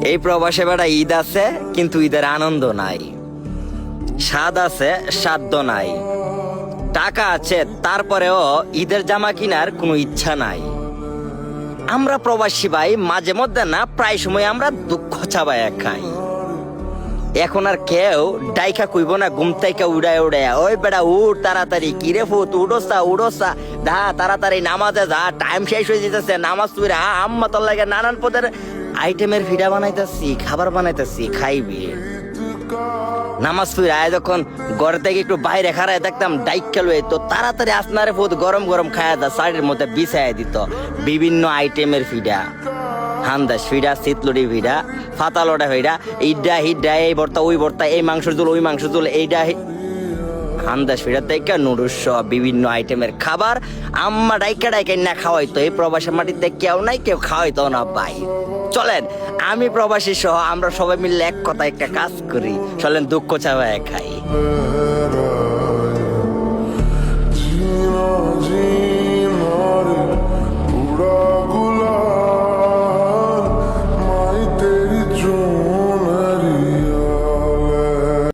এই প্রবাসে বেড়া ঈদ আছে কিন্তু ঈদের আনন্দ নাই, স্বাদ আছে সাধ্য নাই, টাকা আছে তারপরেও ঈদের জামা কেনার কোনো ইচ্ছা নাই। আমরা প্রবাসী ভাই মাঝে মধ্যে না প্রায় সময় আমরা দুঃখ চাবায়া খাই। এখন আর কেউ ডাইকা কইব না ঘুম থেকে উড়ায় উড়ায়, ওই বেড়া উঠ তাড়াতাড়ি, কিরে ফুট উড়োসা উড়োসা, দা তাড়াতাড়ি নামাজে যা, টাইম শেষ হয়ে যেতেছে, নামাজ তুই আম্মা তোর লাগে নানান পদের আইটেমের ভিডা বানাইতেছি, খাবার বানাইতেছি, খাইবি। নামাজ তুই আয় যখন ঘর থেকে একটু বাইরে খারায় দেখতাম ডাইক খেলবে তো তাড়াতাড়ি আসনারে ফুট গরম গরম খায়া দা শাড়ির মধ্যে বিছাইয়া দিত বিভিন্ন আইটেমের ফিডা, হান্দাস ফিডা, শীতলুড়ি ফিডা, ফাতালোটা ফিডা, ইডা হিডা, এই ভর্তা ওই ভর্তা, এই মাংস ঝোল ওই মাংস ঝোল, এইটা হান্দাস ফিডা থেকে নুডলস সহ বিভিন্ন আইটেমের খাবার আম্মা ডাইকা ডাইকা না খাওয়াইতো। এই প্রবাসের মাটিতে কেউ নাই, কেউ খাওয়াইতো না ভাই। চলেন আমি প্রবাসী সহ আমরা সবাই মিলে এক কথা একটা কাজ করি, চলেন দুঃখ চাওয়ায় খাই।